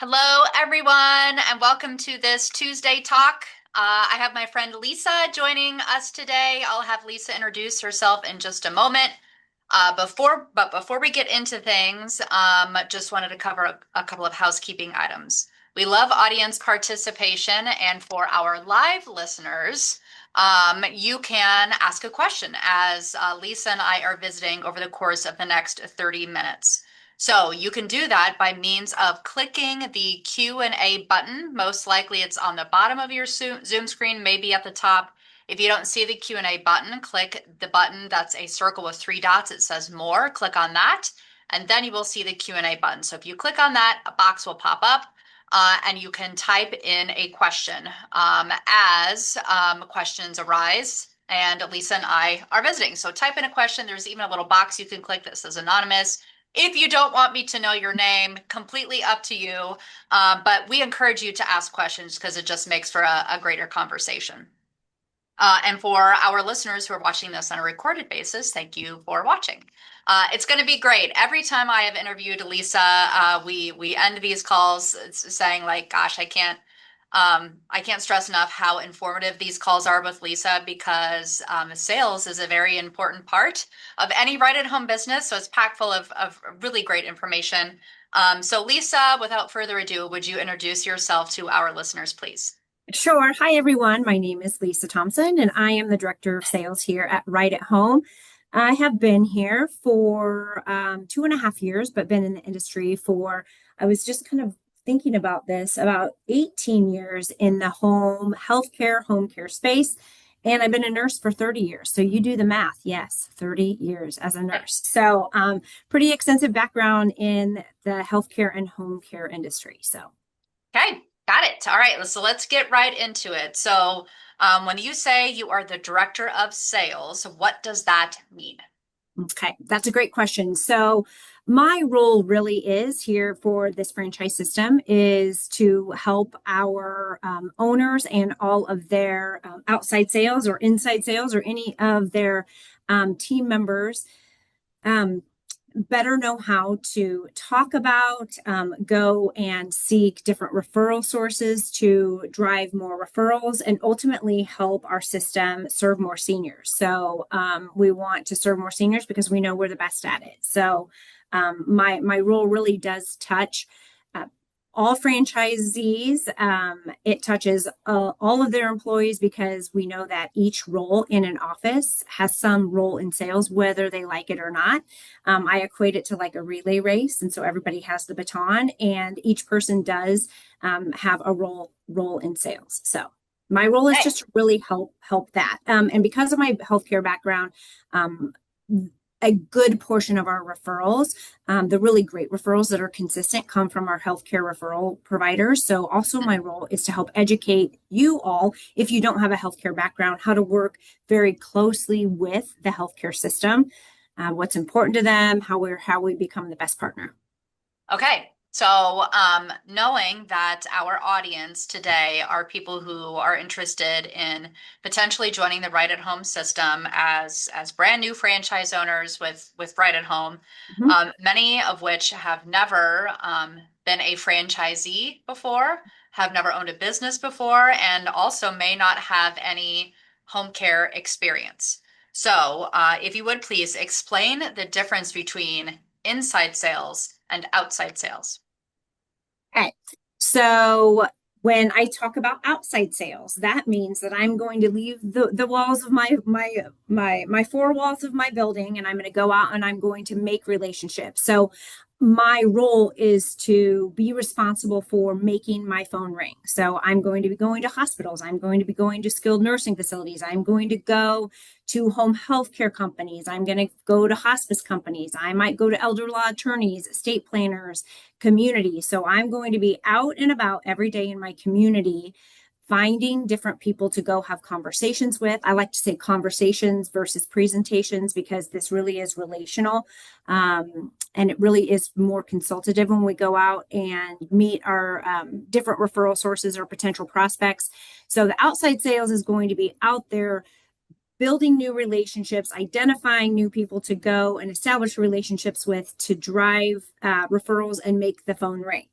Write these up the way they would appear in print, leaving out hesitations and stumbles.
Hello, everyone, and welcome to this Tuesday talk. I have my friend Lisa joining us today. I'll have Lisa introduce herself in just a moment. Before we get into things, just wanted to cover a couple of housekeeping items. We love audience participation, and for our live listeners, you can ask a question as Lisa and I are visiting over the course of the next 30 minutes. So you can do that by means of clicking the Q&A button. Most likely it's on the bottom of your Zoom screen, maybe at the top. If you don't see the Q&A button, click the button that's a circle with three dots. It says more. Click on that, and then you will see the Q&A button. So if you click on that, a box will pop up, and you can type in a question as questions arise. And Lisa and I are visiting. So type in a question. There's even a little box you can click that says anonymous. If you don't want me to know your name, completely up to you. But we encourage you to ask questions because it just makes for a greater conversation. And for our listeners who are watching this on a recorded basis, thank you for watching. It's going to be great. Every time I have interviewed Lisa, we end these calls saying like, "Gosh, I can't stress enough how informative these calls are with Lisa because sales is a very important part of any right-at-home business. So it's packed full of really great information. So Lisa, without further ado, would you introduce yourself to our listeners, please? Sure. Hi, everyone. My name is Lisa Thomsen, and I am the Director of Sales here at Right at Home. I have been here for 2.5 years, but been in the industry for, I was just kind of thinking about this, about 18 years in the home care space. And I've been a nurse for 30 years. So you do the math. Yes, 30 years as a nurse. So pretty extensive background in the healthcare and home care industry. So. Okay, got it. All right, so let's get right into it. So, when you say you are the director of sales, what does that mean? Okay, that's a great question. So, my role really is here for this franchise system is to help our owners and all of their outside sales or inside sales or any of their team members um, better know how to talk about, go and seek different referral sources to drive more referrals and ultimately help our system serve more seniors. So we want to serve more seniors because we know we're the best at it. So my role really does touch all franchisees. It touches all of their employees because we know that each role in an office has some role in sales, whether they like it or not. I equate it to like a relay race, and so everybody has the baton, and each person does have a role in sales. So my role is Okay. just to really help that. And because of my healthcare background, a good portion of our referrals, the really great referrals that are consistent, come from our healthcare referral providers. So, also, my role is to help educate you all, if you don't have a healthcare background, how to work very closely with the healthcare system, what's important to them, how we become the best partner. Okay. So, knowing that our audience today are people who are interested in potentially joining the Right at Home system as brand new franchise owners with Right at Home, Mhm. many of which have never been a franchisee before, have never owned a business before, and also may not have any home care experience. So, if you would please explain the difference between inside sales and outside sales. Okay. So when I talk about outside sales, that means that I'm going to leave the walls of my four walls of my building, and I'm going to go out and I'm going to make relationships. So my role is to be responsible for making my phone ring. So I'm going to be going to hospitals. I'm going to be going to skilled nursing facilities. I'm going to go to home health care companies. I'm going to go to hospice companies. I might go to elder law attorneys, estate planners, community. So I'm going to be out and about every day in my community, finding different people to go have conversations with. I like to say conversations versus presentations because this really is relational. And it really is more consultative when we go out and meet our different referral sources or potential prospects. So the outside sales is going to be out there building new relationships, identifying new people to go and establish relationships with to drive referrals and make the phone ring.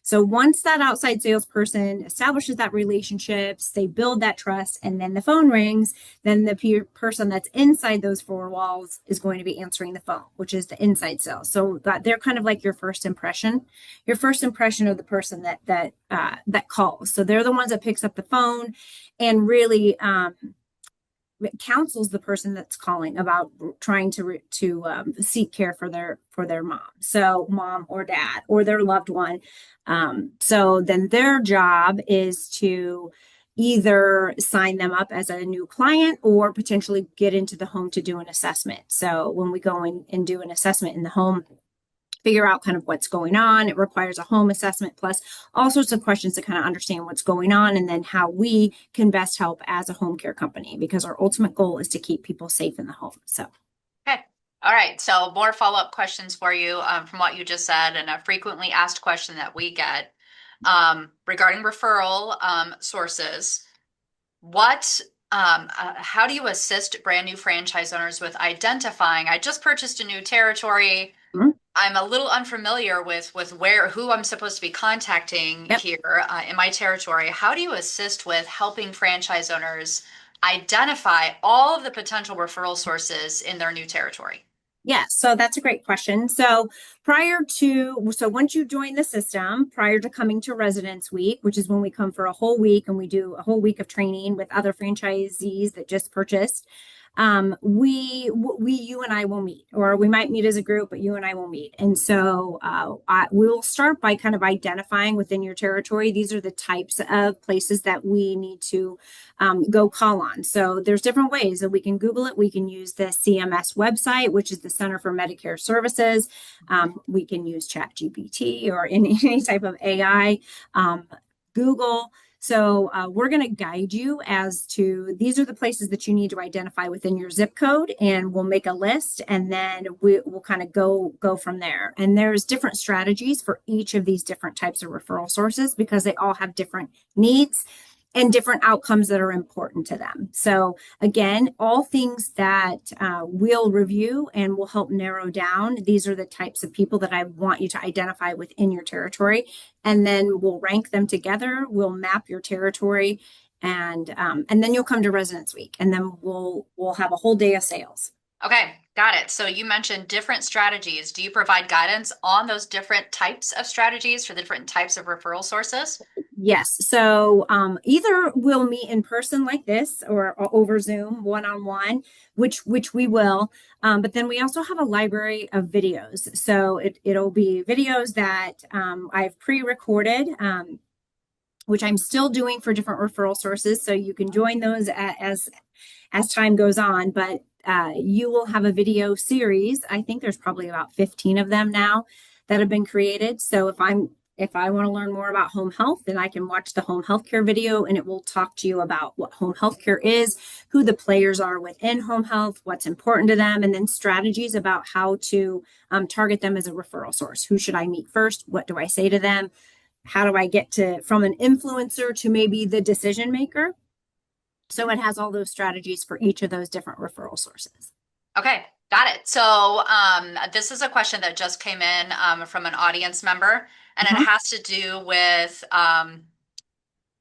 So once that outside salesperson establishes that relationships, they build that trust, and then the phone rings, then the person that's inside those four walls is going to be answering the phone, which is the inside sales. So that they're kind of like your first impression of the person that calls. So they're the ones that picks up the phone and really counsels the person that's calling about trying to seek care for their mom, so mom or dad or their loved one. So then their job is to either sign them up as a new client or potentially get into the home to do an assessment. So when we go in and do an assessment in the home, figure out kind of what's going on. It requires a home assessment plus all sorts of questions to kind of understand what's going on and then how we can best help as a home care company, because our ultimate goal is to keep people safe in the home. So, Okay. All right. So more follow-up questions for you from what you just said, and a frequently asked question that we get regarding referral sources. What, how do you assist brand new franchise owners with identifying? I just purchased a new territory. mm, I'm a little unfamiliar with who I'm supposed to be contacting yep. here in my territory. How do you assist with helping franchise owners identify all of the potential referral sources in their new territory? Yeah, so that's a great question. So once you join the system, prior to coming to Residence Week, which is when we come for a whole week and we do a whole week of training with other franchisees that just purchased, you and I will meet, or we might meet as a group, but you and I will meet. And so we'll start by kind of identifying within your territory. These are the types of places that we need to go call on. So there's different ways that we can Google it. We can use the CMS website, which is the Center for Medicare Services. We can use ChatGPT or any type of AI, Google. So we're going to guide you as to these are the places that you need to identify within your zip code, and we'll make a list, and then we'll kind of go from there. And there's different strategies for each of these different types of referral sources because they all have different needs and different outcomes that are important to them. So again, all things that we'll review and will help narrow down. These are the types of people that I want you to identify within your territory, and then we'll rank them together. We'll map your territory, and then you'll come to Residence Week, and then we'll have a whole day of sales. Okay, got it. So you mentioned different strategies. Do you provide guidance on those different types of strategies for the different types of referral sources? Yes. So either we'll meet in person like this or over Zoom one-on-one, which we will. But then we also have a library of videos. So it'll be videos that I've pre-recorded, which I'm still doing for different referral sources. So you can join those as time goes on. But you will have a video series. I think there's probably about 15 of them now that have been created. So if I want to learn more about home health, then I can watch the home healthcare video, and it will talk to you about what home healthcare is, who the players are within home health, what's important to them, and then strategies about how to target them as a referral source. Who should I meet first? What do I say to them? How do I get to from an influencer to maybe the decision maker? So it has all those strategies for each of those different referral sources. Okay, got it. So this is a question that just came in from an audience member, and it Mhm. has to do with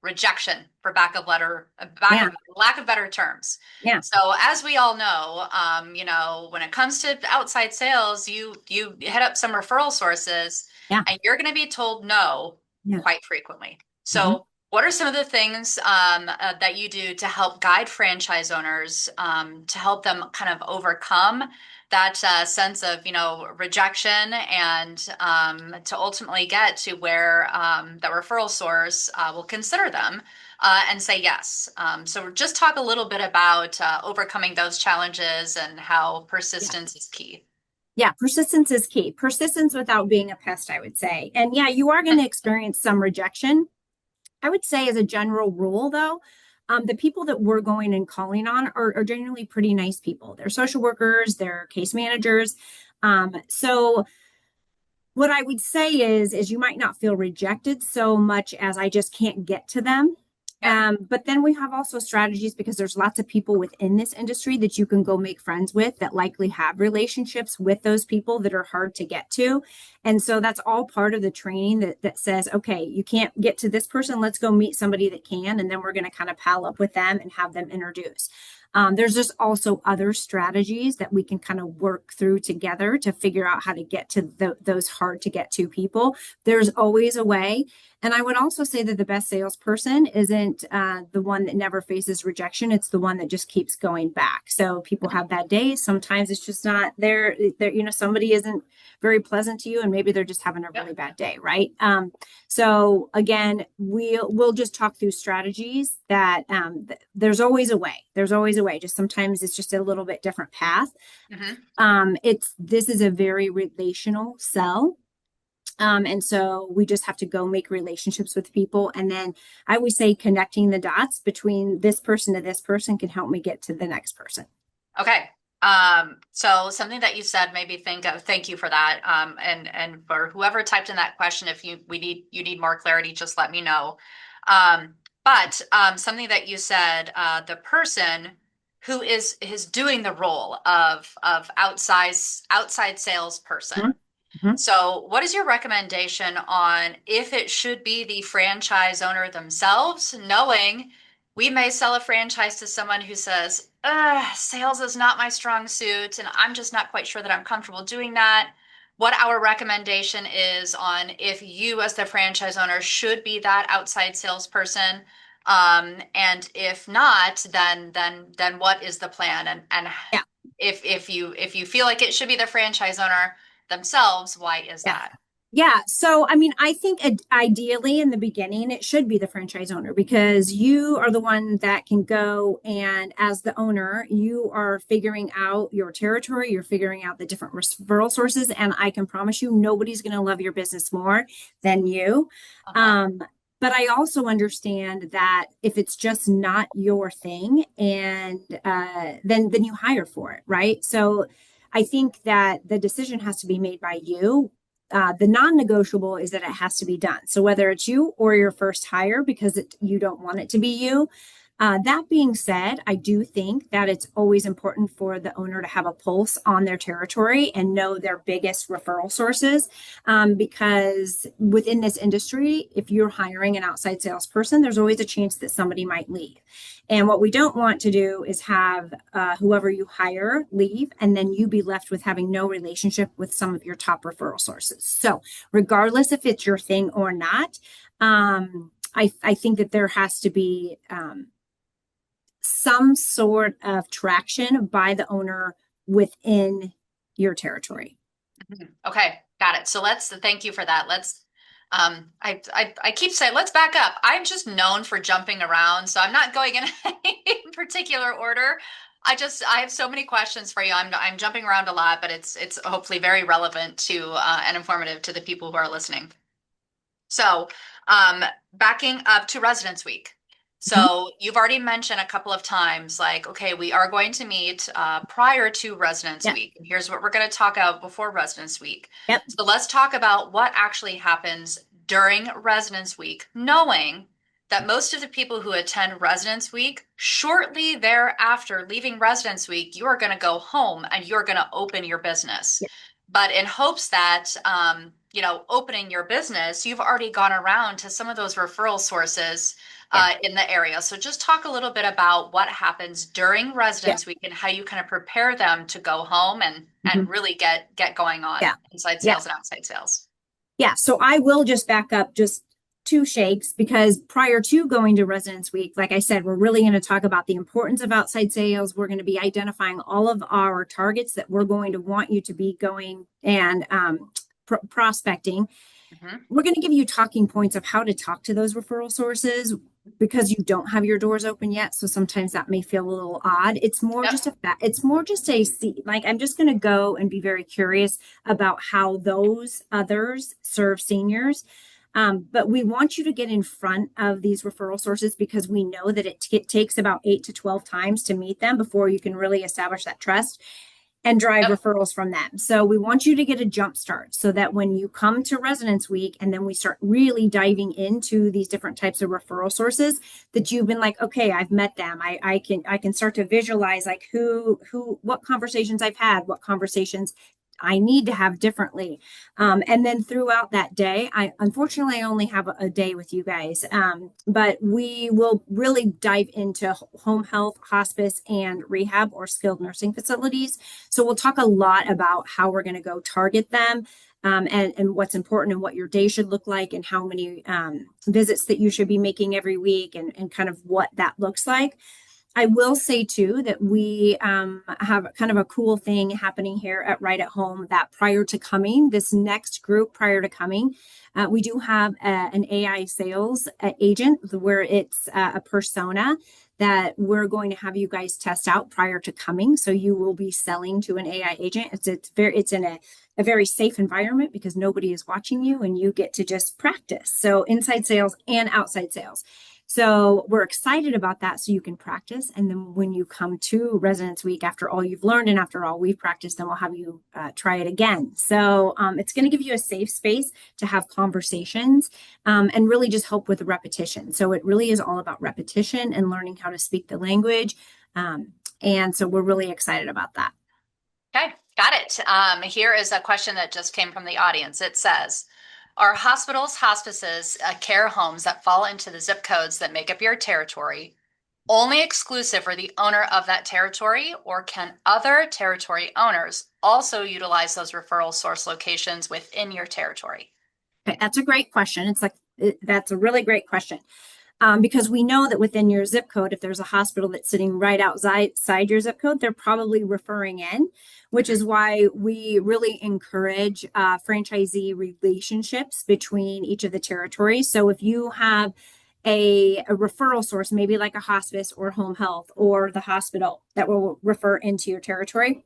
rejection, for Yeah, lack of better terms. yeah, So as we all know, when it comes to outside sales, you hit up some referral sources, yeah, and you're going to be told no yeah. quite frequently. Mhm. So what are some of the things that you do to help guide franchise owners to help them kind of overcome that sense of rejection and to ultimately get to where the referral source will consider them and say yes. So just talk a little bit about overcoming those challenges and how Yeah. persistence is key. Yeah, persistence is key. Persistence without being a pest, I would say. And yeah, you are going to experience some rejection. I would say, as a general rule, though, the people that we're going and calling on are generally pretty nice people. They're social workers, they're case managers. So what I would say is you might not feel rejected so much as I just can't get to them. Yep. But then we have also strategies because there's lots of people within this industry that you can go make friends with that likely have relationships with those people that are hard to get to. And so that's all part of the training that says, okay, you can't get to this person. Let's go meet somebody that can. And then we're going to kind of pal up with them and have them introduce. There's just also other strategies that we can kind of work through together to figure out how to get to those hard to get to people. There's always a way. And I would also say that the best salesperson isn't the one that never faces rejection. It's the one that just keeps going back. So people have bad days. Sometimes it's just not there. Somebody isn't very pleasant to you and maybe they're just having a Yep. really bad day, right? So again, we'll just talk through strategies that there's always a way. There's always a way. Just sometimes it's just a little bit different path. Mm-hmm. This is a very relational sell. And so we just have to go make relationships with people. And then I always say connecting the dots between this person to this person can help me get to the next person. Okay. So something that you said made me think of, thank you for that. And for whoever typed in that question, if you need more clarity, just let me know. But something that you said, the person who is doing the role of outside salesperson. Mm-hmm. So, what is your recommendation on if it should be the franchise owner themselves, knowing we may sell a franchise to someone who says, sales is not my strong suit, and I'm just not quite sure that I'm comfortable doing that. What our recommendation is on if you, as the franchise owner, should be that outside salesperson, and if not, then what is the plan? And Yeah. if you feel like it should be the franchise owner themselves, why is Yeah. that? Yeah. So, I mean, I think ideally in the beginning, it should be the franchise owner because you are the one that can go and as the owner, you are figuring out your territory, you're figuring out the different referral sources. And I can promise you, nobody's going to love your business more than you. Uh-huh. Um, but I also understand that if it's just not your thing, and then you hire for it, right? So I think that the decision has to be made by you. The non-negotiable is that it has to be done. So whether it's you or your first hire, because you don't want it to be you. That being said, I do think that it's always important for the owner to have a pulse on their territory and know their biggest referral sources. Because within this industry, if you're hiring an outside salesperson, there's always a chance that somebody might leave. And what we don't want to do is have whoever you hire leave and then you be left with having no relationship with some of your top referral sources. So, regardless if it's your thing or not, I think that there has to be some sort of traction by the owner within your territory. Mhm. Okay, got it. So thank you for that. I keep saying, let's back up. I'm just known for jumping around, so I'm not going in any particular order. I have so many questions for you. I'm jumping around a lot, but it's hopefully very relevant to and informative to the people who are listening. So, backing up to Residence Week. Mhm. So you've already mentioned a couple of times, like, okay, we are going to meet prior to Residence Yep. Week. And here's what we're going to talk about before Residence Week. Yep. So let's talk about what actually happens during Residence Week, knowing that most of the people who attend Residence Week, shortly thereafter, leaving Residence Week, you are going to go home and you're going to open your business. Yep. But in hopes that, opening your business, you've already gone around to some of those referral sources Yeah. in the area. So just talk a little bit about what happens during Yeah. Residence Week and how you kind of prepare them to go home and Mhm. really get going on Yeah. inside Yeah. sales and outside sales. Yeah. So I will just back up just two shakes because prior to going to Residence Week, like I said, we're really going to talk about the importance of outside sales. We're going to be identifying all of our targets that we're going to want you to be going and prospecting. Hmm. We're going to give you talking points of how to talk to those referral sources because you don't have your doors open yet. So sometimes that may feel a little odd. It's more Yep. just it's more just a like I'm just going to go and be very curious about how those others serve seniors. But we want you to get in front of these referral sources because we know that it takes about 8 to 12 times to meet them before you can really establish that trust. and drive Yep. referrals from them. So we want you to get a jump start so that when you come to Residence Week and then we start really diving into these different types of referral sources, that you've been like, okay, I've met them. I can start to visualize like what conversations I've had, what conversations I need to have differently. And then throughout that day, I unfortunately only have a day with you guys, but we will really dive into home health, hospice, and rehab or skilled nursing facilities. So we'll talk a lot about how we're going to go target them. And what's important and what your day should look like and how many visits that you should be making every week and kind of what that looks like. I will say too that we have kind of a cool thing happening here at Right at Home that prior to coming, this next group prior to coming, we do have an AI sales agent where it's a persona that we're going to have you guys test out prior to coming. So you will be selling to an AI agent. It's in a very safe environment because nobody is watching you and you get to just practice. So inside sales and outside sales. So we're excited about that so you can practice. And then when you come to Residence Week, after all you've learned and after all we've practiced, then we'll have you try it again. So it's going to give you a safe space to have conversations and really just help with repetition. So it really is all about repetition and learning how to speak the language. And so we're really excited about that. Okay, got it. Here is a question that just came from the audience. It says, are hospitals, hospices, care homes that fall into the zip codes that make up your territory only exclusive for the owner of that territory, or can other territory owners also utilize those referral source locations within your territory? Okay, that's a great question. That's a really great question. Because we know that within your zip code, if there's a hospital that's sitting right outside your zip code, they're probably referring in, which Mhm. is why we really encourage franchisee relationships between each of the territories. So if you have a referral source, maybe like a hospice or home health or the hospital that will refer into your territory,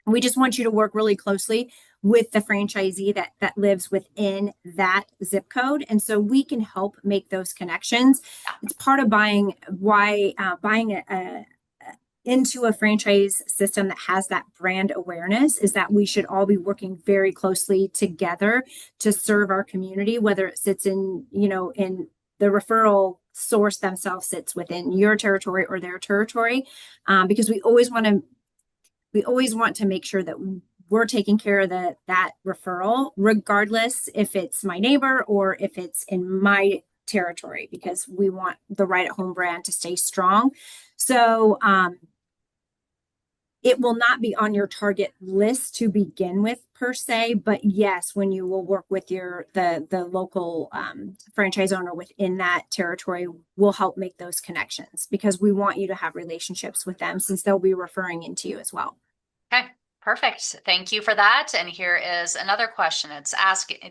we just want you to work really closely with the franchisee that lives within that zip code, and so we can help make those connections. It's part of buying into a franchise system that has that brand awareness is that we should all be working very closely together to serve our community, whether it sits in the referral source themselves sits within your territory or their territory, because we always want to make sure that we're taking care of that referral, regardless if it's my neighbor or if it's in my territory, because we want the Right at Home brand to stay strong. So it will not be on your target list to begin with per se, but yes, when you will work with the local franchise owner within that territory, will help make those connections because we want you to have relationships with them since they'll be referring into you as well. Okay, perfect. Thank you for that. And here is another question.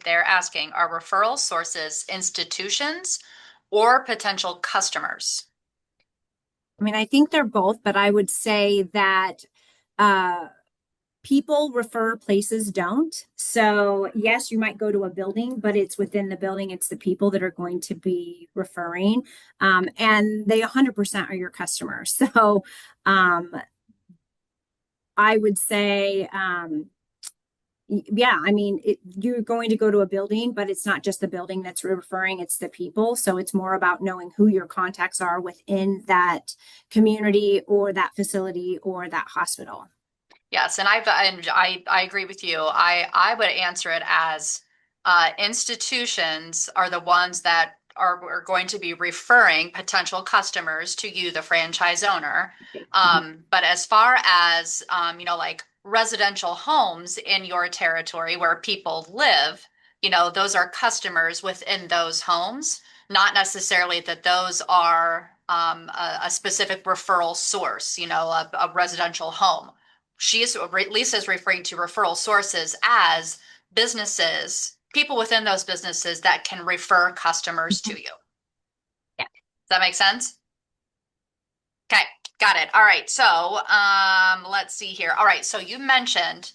They're asking, are referral sources institutions or potential customers? I mean, I think they're both, but I would say that uh, people refer, places don't. So, yes, you might go to a building, but it's within the building, it's the people that are going to be referring. And they 100% are your customers. So, um, I would say, yeah, I mean, you're going to go to a building, but it's not just the building that's referring, it's the people. So it's more about knowing who your contacts are within that community or that facility or that hospital. Yes, and I agree with you. I would answer it as institutions are the ones that are going to be referring potential customers to you, the franchise owner. Mhm. But as far as like residential homes in your territory where people live, those are customers within those homes, not necessarily that those are a specific referral source, a residential home. Lisa's referring to referral sources as businesses, people within those businesses that can refer customers to you. Does Yeah. that make sense? Okay, got it. All right. So, let's see here. All right. So you mentioned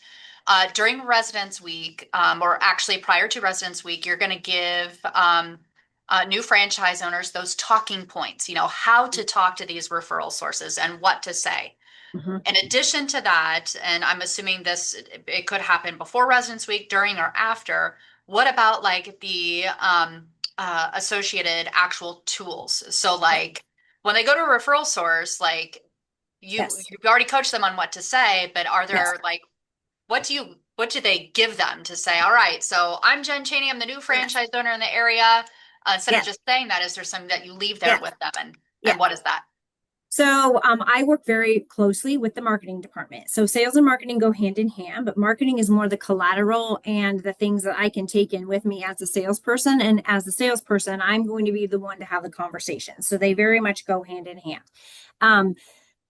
during Residence Week, or actually prior to Residence Week, you're going to give new franchise owners those talking points, how to talk to these referral sources and what to say. Mhm. In addition to that, and I'm assuming it could happen before Residence Week, during or after, what about like the associated actual tools? So like when they go to a referral source, like Yes. you've already coached them on what to say, but are Yes. there like what do they give them to say, all right, so I'm Jen Chaney, I'm the new Yes. franchise owner in the area. Instead of Yes. just saying that, is there something that you leave there Yes. with them, Yes. and what is that? So I work very closely with the marketing department. So sales and marketing go hand in hand, but marketing is more the collateral and the things that I can take in with me as a salesperson. And as a salesperson, I'm going to be the one to have the conversation. So they very much go hand in hand. Um,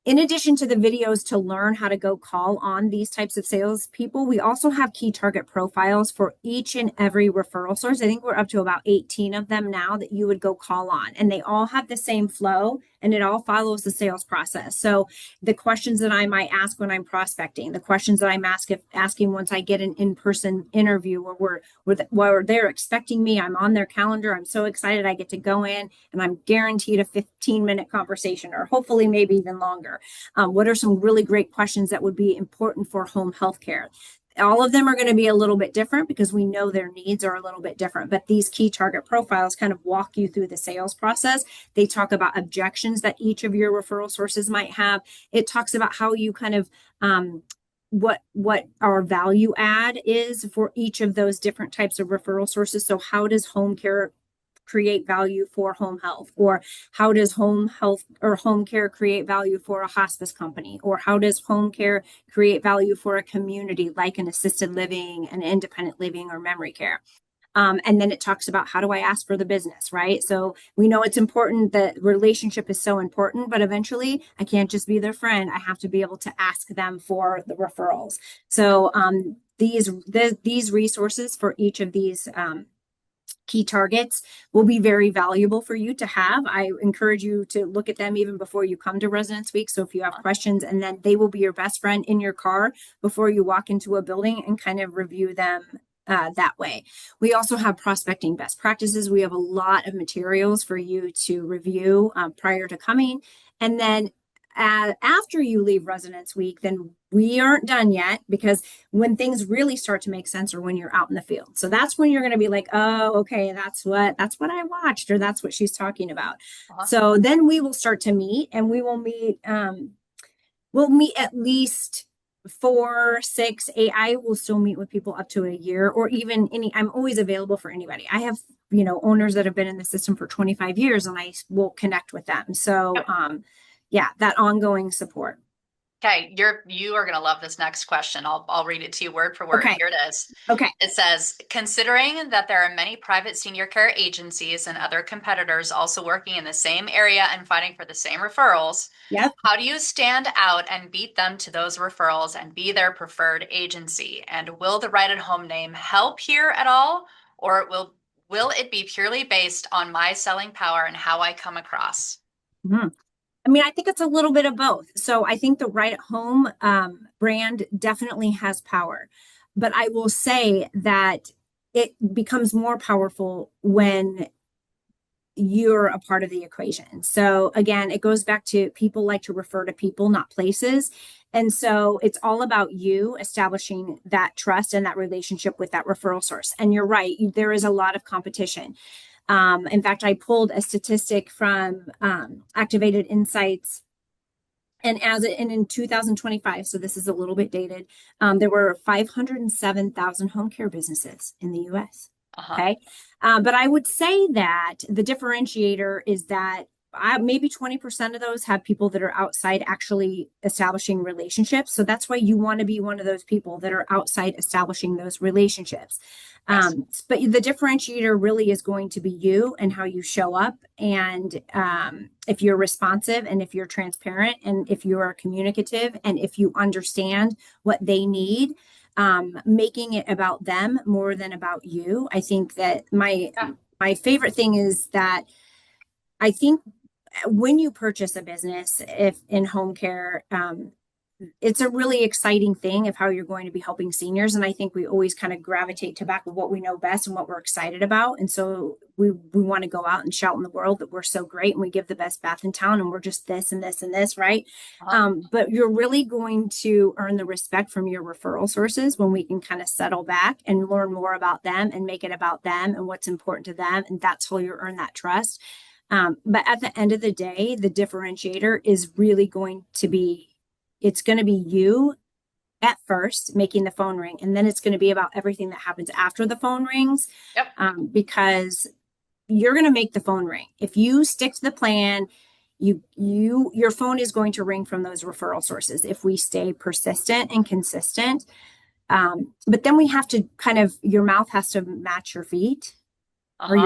in addition to the videos to learn how to go call on these types of salespeople, we also have key target profiles for each and every referral source. I think we're up to about 18 of them now that you would go call on, and they all have the same flow and it all follows the sales process. So the questions that I might ask when I'm prospecting, the questions that I'm asking once I get an in-person interview where they're expecting me, I'm on their calendar, I'm so excited I get to go in and I'm guaranteed a 15-minute conversation or hopefully maybe even longer. What are some really great questions that would be important for home health care? All of them are going to be a little bit different because we know their needs are a little bit different, but these key target profiles kind of walk you through the sales process. They talk about objections that each of your referral sources might have. It talks about how you kind of what our value add is for each of those different types of referral sources. So how does home care create value for home health, or how does home health or home care create value for a hospice company, or how does home care create value for a community like an assisted living, an independent living, or memory care. And then it talks about how do I ask for the business, right? So we know it's important, that relationship is so important, but eventually I can't just be their friend. I have to be able to ask them for the referrals. So these resources for each of these key targets will be very valuable for you to have. I encourage you to look at them even before you come to Residence Week. So if you have questions, and then they will be your best friend in your car before you walk into a building and kind of review them that way. We also have prospecting best practices. We have a lot of materials for you to review prior to coming. And then after you leave Residence Week, then we aren't done yet, because when things really start to make sense are when you're out in the field. So that's when you're going to be like, oh, okay, that's what I watched, or that's what she's talking about. Uh-huh. So then we will start to meet, and we'll meet at least 4, 6, 8. I will still meet with people up to a year, or even I'm always available for anybody. I have, owners that have been in the system for 25 years, and I will connect with them. So, Yep. yeah, that ongoing support. Okay, you are going to love this next question. I'll read it to you word for word. Okay. Here it is. Okay. It says, considering that there are many private senior care agencies and other competitors also working in the same area and fighting for the same referrals, Yep. how do you stand out and beat them to those referrals and be their preferred agency? And will the right at home name help here at all? Or will it be purely based on my selling power and how I come across? Mhm. I mean, I think it's a little bit of both. So I think the right at home brand definitely has power. But I will say that it becomes more powerful when you're a part of the equation. So again, it goes back to people like to refer to people, not places. And so it's all about you establishing that trust and that relationship with that referral source. And you're right, there is a lot of competition. In fact, I pulled a statistic from Activated Insights, and in 2025, so this is a little bit dated, there were 507,000 home care businesses in the US. Uh-huh. Okay. But I would say that the differentiator is that maybe 20% of those have people that are outside actually establishing relationships. So that's why you want to be one of those people that are outside establishing those relationships. Yes. But the differentiator really is going to be you and how you show up. And if you're responsive, and if you're transparent, and if you are communicative, and if you understand what they need, making it about them more than about you. I think that Yeah. my favorite thing is that I think when you purchase a business, if in home care, it's a really exciting thing of how you're going to be helping seniors. And I think we always kind of gravitate to back of what we know best and what we're excited about. And so we want to go out and shout in the world that we're so great and we give the best bath in town and we're just this and this and this, right? Uh-huh. But you're really going to earn the respect from your referral sources when we can kind of settle back and learn more about them and make it about them and what's important to them. And that's how you earn that trust. But at the end of the day, the differentiator is really going to be it's going to be you at first making the phone ring, and then it's going to be about everything that happens after the phone rings, Yep. because you're going to make the phone ring. If you stick to the plan, your phone is going to ring from those referral sources if we stay persistent and consistent. But then we have to kind of your mouth has to match your feet or Uh-huh.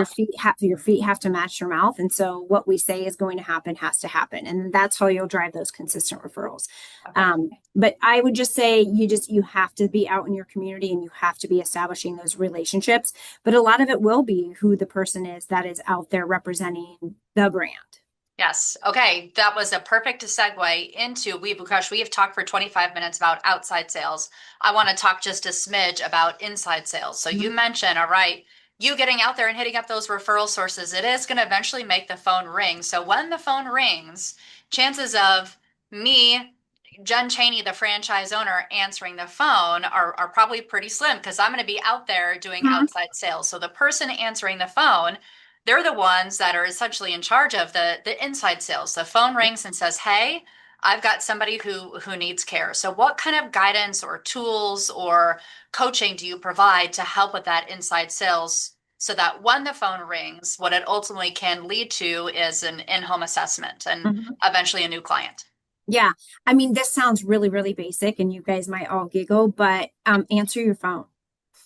your feet have to match your mouth, and so what we say is going to happen has to happen, and that's how you'll drive those consistent referrals. Okay. But I would just say you have to be out in your community and you have to be establishing those relationships, but a lot of it will be who the person is that is out there representing the brand. Yes. Okay. That was a perfect segue into because we have talked for 25 minutes about outside sales. I want to talk just a smidge about inside sales. So you Mhm. mentioned, all right, you getting out there and hitting up those referral sources, it is going to eventually make the phone ring. So when the phone rings, chances of me, Jen Chaney, the franchise owner, answering the phone are probably pretty slim because I'm going to be out there doing Mhm. outside sales. So the person answering the phone, they're the ones that are essentially in charge of the inside sales. The phone rings and says, "Hey, I've got somebody who needs care." So what kind of guidance or tools or coaching do you provide to help with that inside sales so that when the phone rings, what it ultimately can lead to is an in-home assessment and Mhm. eventually a new client? Yeah, I mean, this sounds really, really basic, and you guys might all giggle, but answer your phone.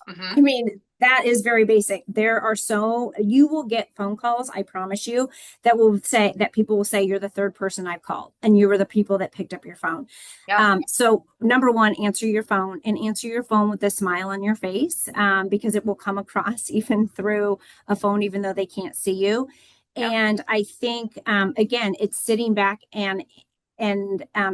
I Hmm. mean, that is very basic. You will get phone calls, I promise you, that people will say you're the third person I've called and you were the people that picked up your phone. Yeah. So number one, answer your phone and answer your phone with a smile on your face, because it will come across even through a phone, even though they can't see you. Yep. And I think, again, it's sitting back and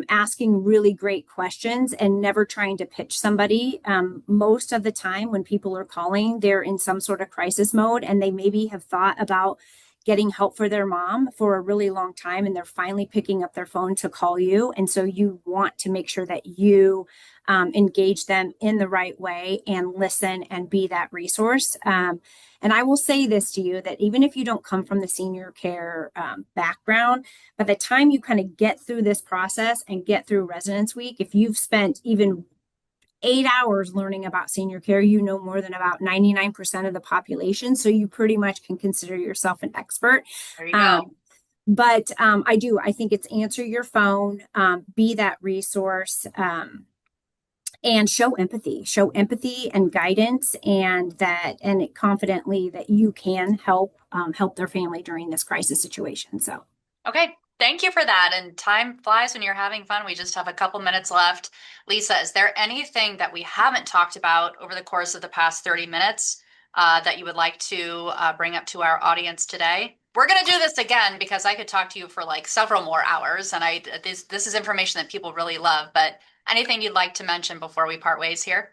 asking really great questions and never trying to pitch somebody. Most of the time, when people are calling, they're in some sort of crisis mode and they maybe have thought about getting help for their mom for a really long time and they're finally picking up their phone to call you. And so you want to make sure that you engage them in the right way and listen and be that resource. And I will say this to you that even if you don't come from the senior care background, by the time you kind of get through this process and get through residence week, if you've spent even 8 hours learning about senior care, you know more than about 99% of the population. So you pretty much can consider yourself an expert. There you go. Um, I think it's answer your phone, be that resource, and show empathy and guidance, and it confidently that you can help their family during this crisis situation. So. Okay, thank you for that. And time flies when you're having fun. We just have a couple minutes left. Lisa, is there anything that we haven't talked about over the course of the past 30 minutes that you would like to bring up to our audience today? We're going to do this again because I could talk to you for like several more hours, and this is information that people really love. But anything you'd like to mention before we part ways here?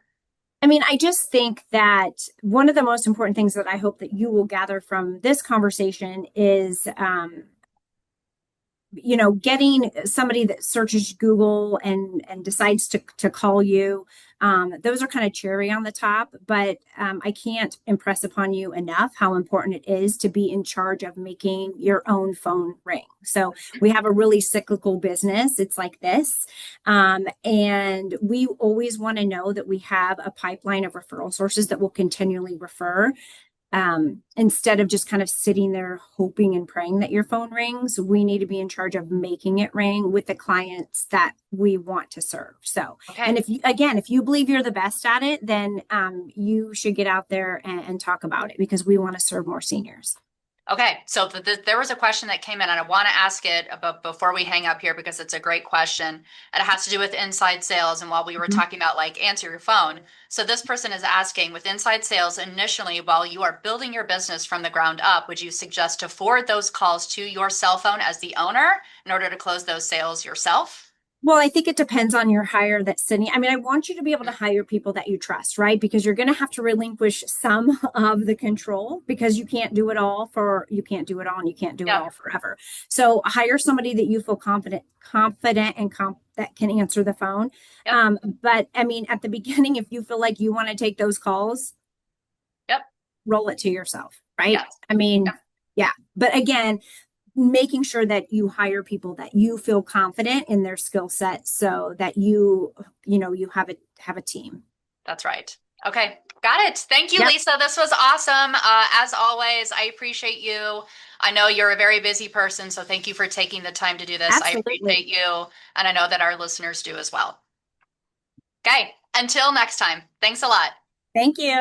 I mean, I just think that one of the most important things that I hope that you will gather from this conversation is, getting somebody that searches Google and decides to call you. Those are kind of cherry on the top, but I can't impress upon you enough how important it is to be in charge of making your own phone ring. So we have a really cyclical business. It's like this. And we always want to know that we have a pipeline of referral sources that will continually refer, instead of just kind of sitting there hoping and praying that your phone rings. We need to be in charge of making it ring with the clients that we want to serve. So, and Okay. if you believe you're the best at it, then you should get out there and talk about it because we want to serve more seniors. Okay, so there was a question that came in, and I want to ask it about before we hang up here because it's a great question, and it has to do with inside sales. And while we were Mhm. talking about like answer your phone, so this person is asking with inside sales initially, while you are building your business from the ground up, would you suggest to forward those calls to your cell phone as the owner in order to close those sales yourself? Well, I think it depends on your hire that's sitting. I mean, I want you to be able to hire people that you trust, right? Because you're going to have to relinquish some of the control because you can't do it all and you can't do it Yep. all forever. So hire somebody that you feel confident and that can answer the phone. Yep. But I mean, at the beginning, if you feel like you want to take those calls, Yep. roll it to yourself, right? Yes. I mean, Yep. yeah. But again, making sure that you hire people that you feel confident in their skill set so that you have a team. That's right. Okay. Got it. Thank you, Yep, Lisa. This was awesome. As always, I appreciate you. I know you're a very busy person, so thank you for taking the time to do this. I absolutely. appreciate you, and I know that our listeners do as well. Okay. Until next time. Thanks a lot. Thank you.